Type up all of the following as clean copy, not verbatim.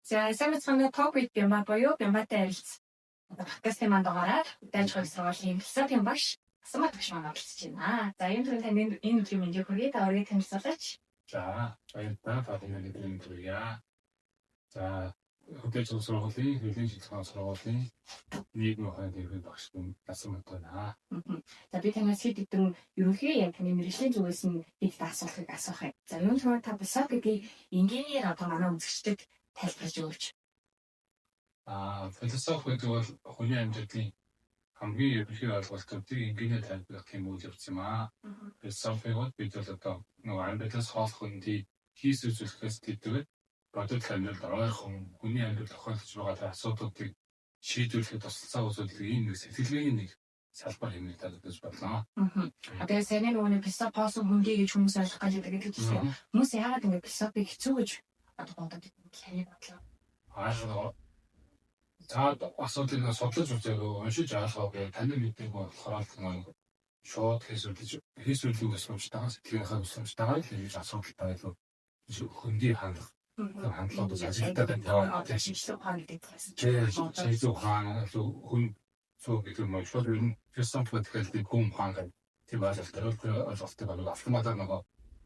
За сайн мэцхан ток вид Бямба боёо Бямбатай ярилц. Подкастын манд дугаараар дайж хойс сургуулийн философийн багш Асамат багш маань оролцож байна. За энэ түрүүн танд энэ өдрийн мэндийг хүргэе. Та өргөд танилцуулаач. За баярлалаа. Фатиманы өдрийн хүргэе. За хөдөлж сургуулийн хөдөлгөөний шийдвэрийн сургуулийн нийгмийн ухааны төвийн багш Асамат байна. За би танаас хэд хэдэн ерөнхий яг таны мэргэжлийн зүгээс нь хэд асуултыг асуух юм. За юун түрүүн та философигийн инженеэр одоо манай үзэгчдэд тайлбарж өгөөч. Философи гэдэг бол хүний амьдралын хамгийн ерөнхий ойлголтуудыг инженеэр тайлбарлах юм үйл явц юм аа. Философиг бол бид бол одоо нөгөө амьдралаас хоолох үндий хийс үзүүлэхээс тэдгээр бодол амьдрал ойрхон хүний амьдрал тохиолдож байгаа асуудлуудыг шийдвэрлэхэд тусалцаа үзүүлэх ийм нэг сэтгэлгээний нэг салбар хэмээх талаас бодлоо. Одоо сайн нөгөө философи хөнгий гэж хүмүүс ойлгох гэж байдаг гэдэг чинь хүмүүс яагаад ингэ философиг хэцүү гэж боддог юм бодлоо. За асуудлыг судлаж үзээг уншиж аалгаа гэх таны мэддэг болохоор шууд хийсвэрлэлээс уншиж байгаа сэтгэлийнхаа уншиж байгаа л гэж асуудалтай байлуу хөндөй хандлах хандлагуудаас ажилтаад яваа шинжлэх ухаан гэдэг байсан. Шинжлэх ухаан хүн цог гэдэг нь шууд ер нь философи гэдэг хүн ухаан гэдэг тийм ойлголтыг автоматар нөгөө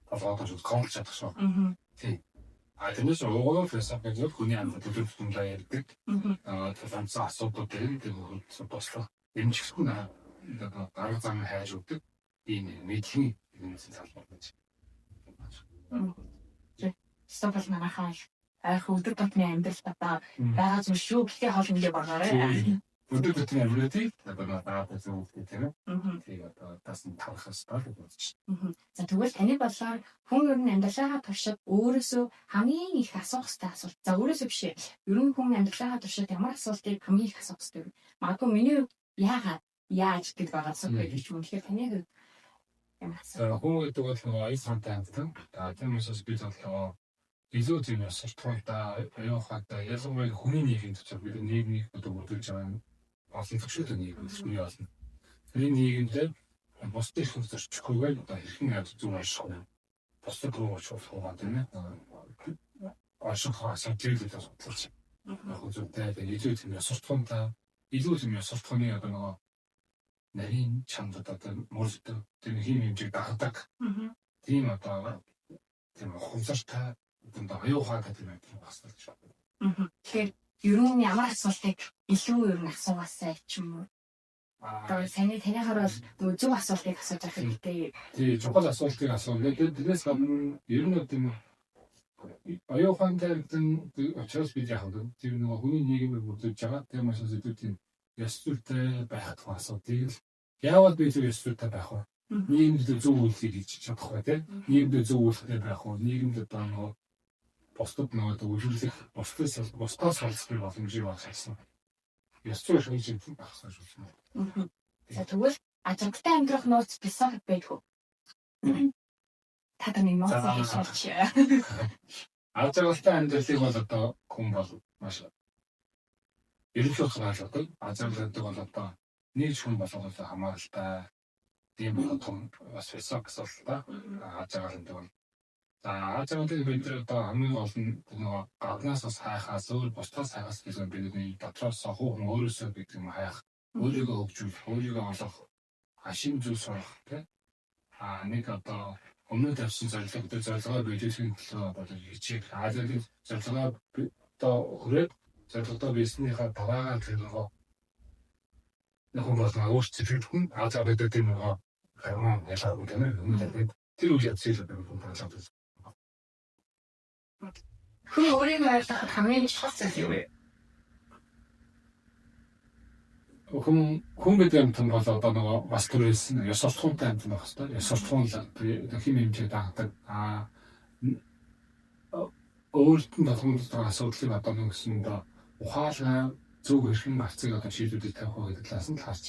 толгойд контрол чадах шүү. Тийм. Тэрнээс уугуул философи гэдэг хүний амьдрал төлөвлөлтөнд ярьдаг. Танцсан асуудлуудыг туслах эмчилсэн дарга зам хайж өгдөг ийм мэдлэгийн юмсэн салбар гэж. Философи манайхаа айх өдөр тутмын амьдрал одоо байгаа зүйл шүү гэхдээ хоол ингээ багаарай. Өдөр тутмын амьдралыг байгаа зүйл тийм ээ. Тийм одоо тасн тавхаас болж байна. За тэгвэл таны бодлоор хүн ер нь амьдралаа туршид өөрөөсөө хамгийн их асуух ёстой асуулт. За өөрөөсөө биш ээ. Ер нь хүн амьдралаа туршид ямар асуултыг хамгийн их асуух ёстой вэ? Магадгүй миний хувьд яагаад яаж гэдэг байгаа асуулт байдаг ч юм. Тэгэхээр таны хувьд ямар асуулт? Хүн гэдэг бол нөгөө аян сантай амьтан. Тийм учраас бид болохоор илүү тийм суртахуунтай оюухатай ялангуяа хүний нийгэм дотор бид нийгмийг одоо бүрдүүлж байгаа олон төвшөлтэй нийгэм хүний олон. Энэ нийгэмдээ бусдын хүн зорчихгүйгээр одоо хэрхэн яаж зүг ашиглах вэ? Бусдад руу очих уу тийм ээ. Ашиглах асуудлыг судлаж. Яг үзүүтэй илүү тийм суртахуунтай илүү тийм суртахууны одоо нөгөө нарийн чамд одоо мөрөлдөө тийм хим хэмжээг дагдаг. Тийм одоо тийм хумсартай одоо аюухаа гэдэг юм байна гэж байна. Тэгэхээр ер нь ямар асуултыг илүү ер нь асуугаасай ч юм уу? Одоо таныхаар бол нөгөө зөв асуултыг асууж байгаа хэрэгтэй. Тийм чухал асуултыг асуувал тэрнээс гадна ер нь тийм аюухаантай гэдэг учраас бид яг тэр нөгөө хүний нийгмийг бүрдүүлж байгаа. Тийм учраас тийм ёс зүйтэй байх тухай асуудыг л яавал би зөв ёс зүйтэй байх вэ? Нийгэмд зөв үйлдэл хийж чадах бай тээ. Нийгэмд зөв үйлдэл байх уу? Нийгэмд одоо нөгөө бусдад нөгөө үйлчлэх бусдаас салцдаг боломжийг олгосон. Ёс зүйн шинжилгээ багсаж байна. За тэгвэл ажигтай амьдрах нууц философи байдаг уу? Та таны нууц хийшаач. Ажигтай амьдралыг бол одоо хүн бол маш ерөнхий хаалгадаг. Ажиглалдаг бол одоо нэг хүн болгоно хамааралтай. Тийм том бас философи асуултаа ажиглалдаг бол. За ажиглалыг бид одоо хамгийн гол нь нөгөө гаднаас бас хайхаас өөр бусдаас хайхаас гэсэн бидний дотроос хүн өөрөөсөө гэдэг юм хайх. Өөрийгөө хөгжүүлэх, өөрийгөө олох, ашиг зүйл сурах тийм. Нэг одоо өмнө тавьсан зорилгоо биелүүлэхийн төлөө одоо хичээх ажиглалын зорилгоо одоо хүрээд зорилгоо биелснийхаа даваагаар тэр нөгөө хүн болон өөрчлөлт хүн ажиглалыг тийм нөгөө харин ялгаа үгүй тэр үйл явцыг хүн таалагдсан. Хүн өөрийгөө ойлгоход хамгийн чухал зүйл юу вэ? Хүн гэдэг юм бол одоо нөгөө бас түрээс ёс суртахуунтай юм байх хэрэгтэй. Ёс суртахуун хим хэмжээ дагдаг. Өөрт нь толгойд асуудлыг одоо нэгсэн доо ухаалгаа зөв хэрхэн авцыг одоо шийдвэрлэж тавих вэ гэдэг талаас нь харж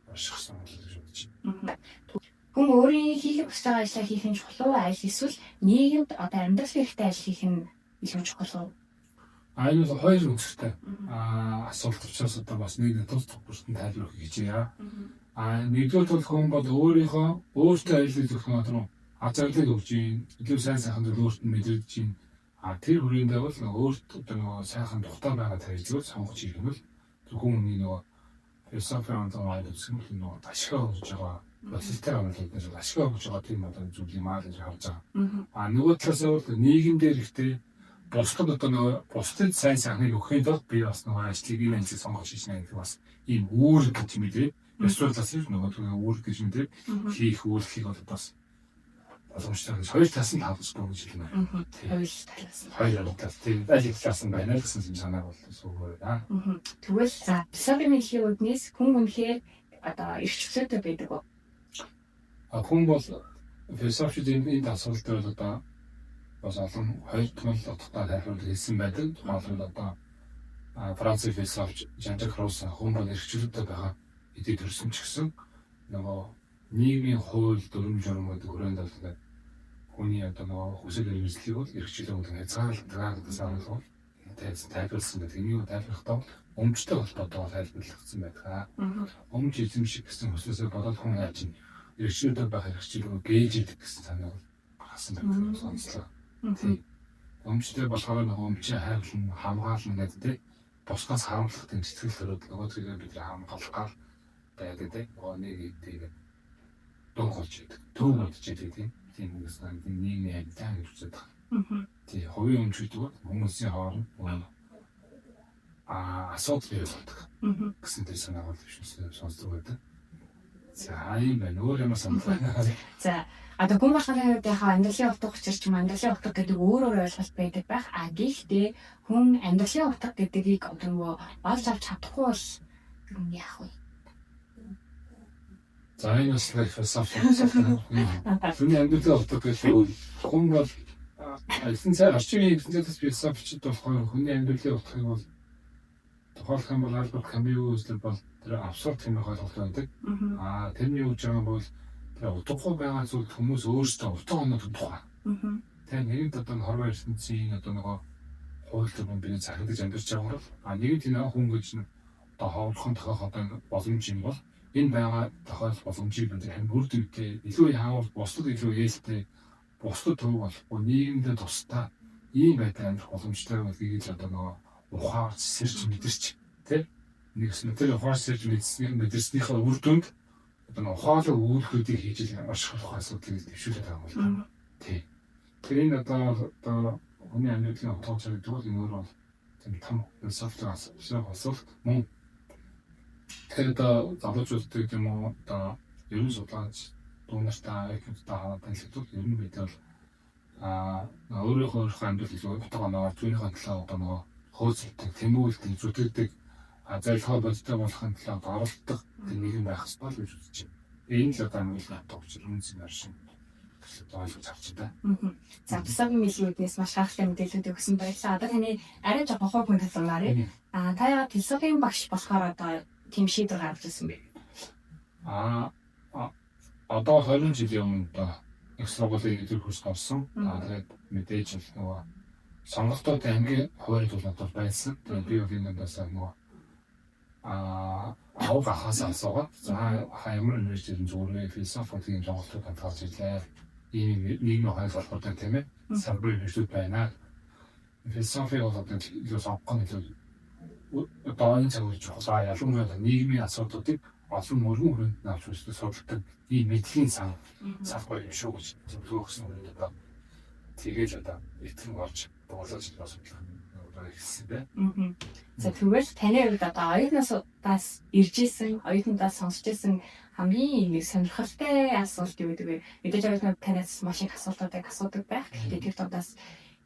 уншихсан гэж бодож байна. Хүн өөрийн хийх ёстой ажлаа хийх нь чухал уу? Аль эсвэл нийгэмд одоо амьдрах хэрэгтэй ажил хийх нь илүү чухал уу? Энэ бол хоёр үндэстэй асуулт учраас одоо бас нэг тус бүртэн тайлбарлах гэж яа. Нэгдүгээр бол хүн бол өөрийнхөө өөртөө аялал зөвхөн рүү ажиглалыг өгч юм. Илүү сайн сайхан зүйл өөрт нь мэдэрч юм. Тэр хүрээндээ бол нөгөө өөрт одоо нөгөө сайхан тухтай байгаа тарилгыг сонгож ирэх нь бол зөвхөн хүний нөгөө философийн онцгой үзсэн нөгөө ашиг олж байгаа процесстэй хамгаалагдаж ашиг олж байгаа тийм одоо зүйл юм аа гэж харж байгаа. Нөгөө талаас нь бол нийгэм дээр ихтэй бусдад одоо нөгөө бусдад сайн сайхныг өгөхийн тулд би бас нөгөө ажлыг ийм ажлыг сонгож хийснэ гэх бас ийм үүрэг гэж мэдээ. Эсвэл нөгөө үүрэг гэж мэдээ хийх үүргийг бол бас боломжтой. Хоёр талаас нь хаалцдаг гэж хэлнэ. Хоёр талаас. Тийм ажил талаас нь байна гэсэн юм санаа бол сүүгээр аа. Тэгвэл за философийн үүднээс хүн үнэхээр одоо эрхчлөөтэй байдаг уу? Хүн бол философичдын энэ асуудал дээр одоо бас олон хоёр томол утгатай тайлбарлаж хэлсэн байдаг. Тухайлбал одоо Францын философч Жан-Жак Руссо хүн бол эрхчлөөтэй байгаа эдийг төрсөн ч гэсэн нөгөө нийгмийн хууль дүрм журам гэдэг хүрээнд бол хүний одоо нөгөө хүсэл эрмэлзлийг бол эрхчлөө гэдэг хязгаарлалтаас авах тайлбарласан гэдэг. Энийг тайлбарлахдаа өмчтэй холбоотой тайлбарлагдсан байдаг. Өмч эзэмших гэсэн хүслээсээ болоод хүн яаж эрхчлөөтэй байх эрхчлөө гээж идэх гэсэн санаа бол гаргасан байдаг сонслоо. Тийм. Өмчтэй болохоор нөгөө өмчийн хайрлан хамгаална гэдэг тийм босгоос харамлах тийм сэтгэл төрөд нөгөө зүйлээ бид хамгаалах байдаг тийм. Нэг идэг дуу болж идэг. Төв болж идэг тийм. Тийм үгээс нийгмийн амьтан гэж үздэг. Тийм хувийн өмч гэдэг бол хүмүүсийн хооронд асуудал бий болдог. Гэсэн тийм санаа бол сонсдог байдаг. За ийм байна. Өөр юм санаа. За одоо хүн болохоор яхаа амьдралын утга учир ч юм амьдралын утга гэдэг өөр ойлголт байдаг байх. Гэхдээ хүн амьдралын утга гэдгийг одоо нөгөө олж авч чадахгүй бол яах вэ? За энэ бас философи. Хүний амьдралын утга гэдэг хүн бол альсан цай орчин эзэнээс философичд болохоор хүний амьдралын утгыг бол тухайлах юм бол Альберт Камюс бол тэр абсурд юм ойлголт байдаг. Тэрний үгж байгаа бол тэр утгагүй байгаа зүйл хүмүүс өөрсдөө утга оноод тухай. Тэр нэгд одоо хорвоо ертөнцийн одоо нөгөө хууль төрөм биеийг захиалж амьдарч байгаа бол нэгд энэ хүн гэж одоо ховлхон тохиох одоо боломж юм бол энэ байгаа тохиол боломжийг бид харин үр дүнтэй илүү яавал бусдад илүү ээлтэй бусдад төв болохгүй нийгэмдээ тусдаа ийм байдлаар амьдрах боломжтой гэдгийг одоо нөгөө ухаарч сэрж мэдэрч тийм нэгс тэр ухаарч сэрж мэдэрснийхээ үр дүнд одоо нөгөө ухаалаг үйлдэлүүдийг хийж ашиглах асуудлыг дэвшүүлээд байгаа юм байна. Тийм. Тэр энэ одоо хүний амьдралын утга учир гэдэг бол энэ өөр бол тийм том философи асуулт мөн тэгэхээр одоо залуучуудад юм уу одоо ерөн судлаач дуунартаа экономистаа хаваад танилцуулт ер нь бид бол өөрийнхөө амьдрал илүү утга оноо түүнийхээ талаа одоо нөгөө хөөцөлдөг тэмүүлдэг зүтгэдэг зайлшгүй бодтой болохын талаар оролддог нэг юм байх ёстой л гэж үзэж байна. Энэ л одоо амьдралын утга учир үнэн оршин ойлгож авч байна. За философийн мэдлэгүүднээс маш хайртай мэдээлэлүүд өгсөн баярлалаа. Одоо таны арай жоохон хоо хүн талаараа та яагаад философийн багш болохоор одоо тийм шийдвэр гаргаж ирсэн бэ? Одоо 20 жилийн өмнө их сургуулийн эдгээр курс авсан. Тэгээд мэдээж нөгөө сонголтууд ангийн хувийн тулд байсан. Тэгээд би бол энэ дэндээс нөгөө авах хасаа асуугаад за ямар нэгэн зүгээр философийн сонголтууд хамтарч ирлээ. Ийм нийгмийн ойлголтууд тийм ээ. Сарбын хэвшүүд байна. Философи бол одоо илүү сонгох нь одоо энэ цаг үеч ялангуяа нийгмийн асуудлуудыг олон мөргөн хүрээнд авч үздэг судалдаг ийм мэдлийн салбар юм шүү гэж зөвлөгөөсөн юм байна. Тэгээд одоо итгэн болж буулгаж асуудал хэлсэн байна. За тэгвэл таны хувьд одоо оюутнаас ирж исэн, оюутнаас сонсч исэн хамгийн нэг сонирхолтой асуулт юу гэдэг вэ? Мэдээж оюутнууд танаас маш их асуултуудыг асуудаг байх. Гэхдээ тэр дундаас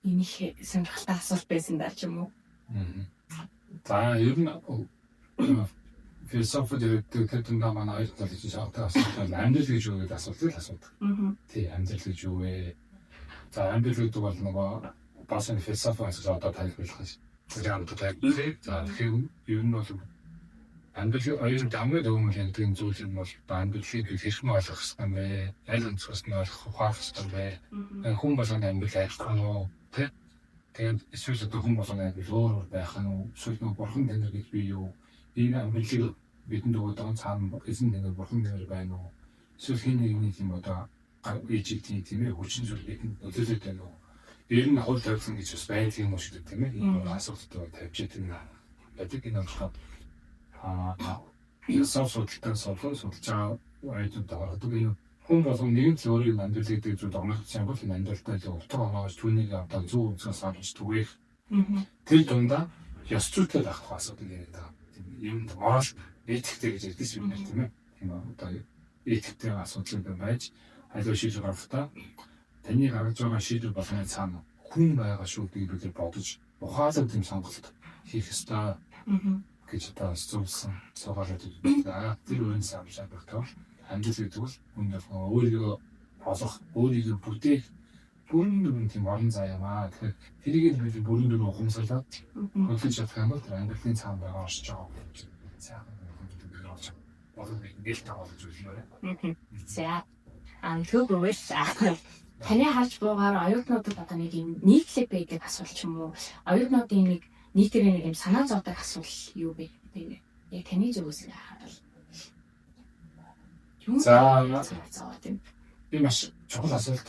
ийм их сонирхолтой асуулт байсан даа ч юм уу? За ер нь философи гэдэг тэр дундаа манай хоёр талын шалтгаан асуудал амьдрал гэж юу гэдэг асуултыг асуудаг. Тий амьдрал гэж юу вэ? За амьдрал гэдэг бол нөгөө бас энэ философиос одоо тайлбарлах гэж. За тэгэхээр ер нь бол амьдрал оюун хамгийн өвгөн хэмжээний зүйл нь бол амьдралыг хэрхэн ойлгох хэрэгтэй юм бэ? Аль өнцгөөс нь ойлгох ухаах хэрэгтэй юм бэ? Хүн болгоны амьдрал айлтгах нь тий тэгээд эсвэл одоо хүн болгоны амьдрал өөр байх нь эсвэл нөгөө бурхан тэнэр гэж би юу энэ амьдралыг бидэнд өгөөд цаана эзэн тэнэр бурхан тэнэр байна уу эсвэл хин нэгний юм одоо ээжийг тийм ээ хүчин зүйл бидэнд нөлөөлөд байна уу Ер нь хууль тавьсан гэж бас байдаг юм уу шиг тийм ээ. Энэ асуудалтай тавьж байдаг энэ болохоор ясаа судалтай судалж байгаа айдуудаа одоо энэ хүн болгон нэгэн л өөрийн амьдралыг дээр зүйл онох юм бол энэ амьдралтай л утга оноогч түүнийг одоо зөв үнсээс авч түгээх. Тэр дундаа ёс зүйтэй байх асуудал яриад байгаа. Юм морал этиктэй гэж ярьдаг юм байна тийм ээ. Тийм одоо этиктэй асуудал байж хариу шийдвэр гаргахтаа таны гаргаж байгаа шийдвэр болгоны цаана хүн байгаа шүү гэдгийг бодож ухаалаг тийм сонголт хийх ёстой гэж одоо зөвсөн суугаад байгаа. Тэр үеийнс авч байгаа амьдрал гэдэг бол өөрийгөө олох, өөрийгөө бүтээх бүрэн дүрэн тийм орон зай юм аа. Тэгэхээр тэрийг бид бүрэн дүрэн ухамсарлаад хөдөлж чадах юм бол тэр амьдралын цаана байгаа оршиж байгаа гэж сайхан хөдөлгөөр олж болох ингээл тавуулж үзсэн байна. За төгөөс таны харж буугаар оюутнуудад одоо нэг юм нийтлэг байдаг асуулт ч юм уу? Оюутнуудын нэг нийтээр нэг юм санаа зовдог асуулт юу бэ? Яг таны зүгээс хараад. За энэ маш чухал асуулт.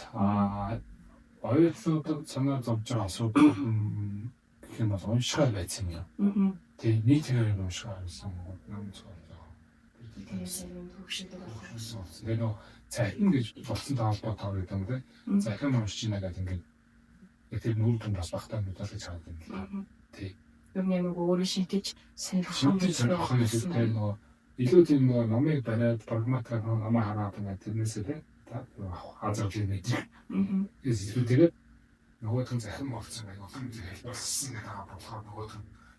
Оюутнуудад санаа зовж байгаа асуулт гэх юм бол уншихаар байсан юм. Тэгээ нийтээр уншихаар байсан юм. Тэгээ нөө цахим гэж болсон таалбар гэдэг юм тийм. Цахим уншиж ийна гэдэг ингээд тэр нүүр дүн бас багтаа мэдээлж чаад юм. Тий. Юм нэг өөрөө шинтэж сонирхох юм нөө илүү тийм номыг бариад прагматик намаа хараад ингээд тэрнээсээ тийм хазарч нэг. Тэгээд нөгөө хүн захин болсон байх юм зүйл болсон байгаа болохоор нөгөө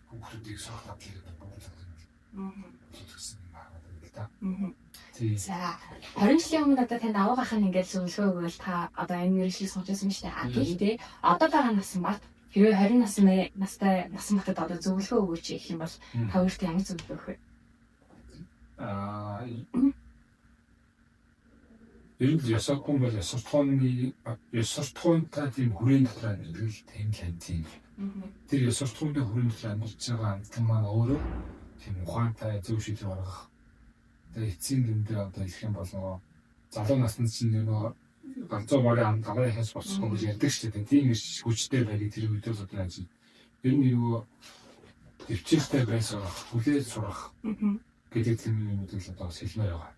хүмүүсийг сохтаад тэгээд За 20 жилийн өмнө одоо танд аваа гахын ингээд зөвлөгөө өгвөл та одоо энэ мэргэжлийг сонгосон юм шүү дээ. Гэхдээ одоо байгаа насан бат хэрвээ 20 настай насан батад одоо зөвлөгөө өгөөч гэх юм бол та өөртөө ямар зөвлөгөө өгөх вэ? Ер нь ясаггүй бол ясагтуунтай тийм хүрээнд дотор амьдрал тийм лантин. Тэр ясагтууны хүрээнд дотор амьдарч байгаа амтан маань өөрөө тийм ухаантай зөв шийдвэр гаргах. Тэгээ эцсийн дүндээ одоо хэлэх юм бол нөгөө залуу насны чинь нөгөө ганцоо бараа амтгаа ихээс боцсон гэж ярьдаг шүү дээ. Тийм их хүчтэй байг тэр үедээ бодож байна. Ер нь нөгөө төвчтэй байсан хүлээж сурах гэдэг тийм юмуд л одоо хэлмээр байгаа.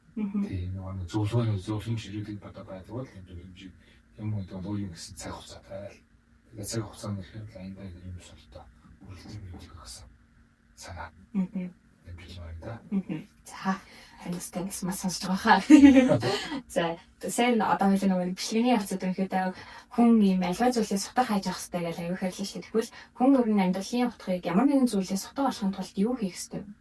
Тийм нөгөө зөвлөмж ширүүдийг бодож байдаг бол юм уу одоо юу гэсэн цаг хугацаатай. Тэгээ цаг хугацааны хэрэг аяндаа юм болтой үргэлжлэн явж байгаа санаа. За анистэнс маш сонсож байгаа. За сайн одоо хоёул нэг бичлэгийн явцад өнөхөдөө хүн юм альва зүйлээс сутга хайж авах хэрэгтэй гэж аягүй хэлсэн шүү дээ. Тэгвэл хүн өөрийн амьдралын утгыг ямар нэгэн зүйлээс сутга болохын тулд юу хийх ёстой вэ?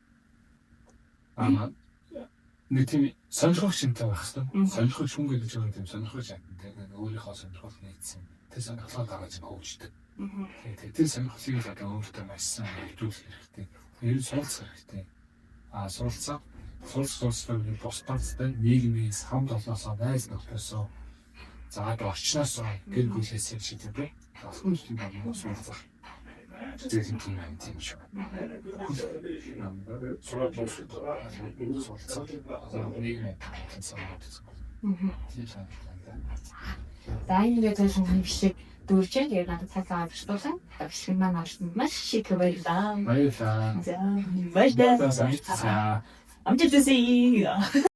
Нэг тийм сонирхох шинтэй байх хэрэгтэй. Сонирхох хүн гэж байгаа тийм сонирхох шинтэй. Өөрийнхөө сонирхол нэгдсэн. Тэр сонирхлоо дагаж хөгждөг. Тэр сонирхлыг одоо өөртөө маш сайн хөгжүүлэх хэрэгтэй. Тэр суралцах хэрэгтэй. Суралцах бусдаартай нийгмээс хамт олноосоо найз нөхдөсөө за одоо орчноос гэр бүлээс шийдвэр авах юм байна суралцах. Тэгсэн тийм юм тийм шүү. Суралцах нийгмийн сонирхол. За энэ зүйлс бичлэг дүүрчээ тэгээд надад цаасаа авчихсан. Бичлэг маань олсон маш шийдвэр байлаа. Баярлалаа. За баярлалаа. Амжилт хүсье.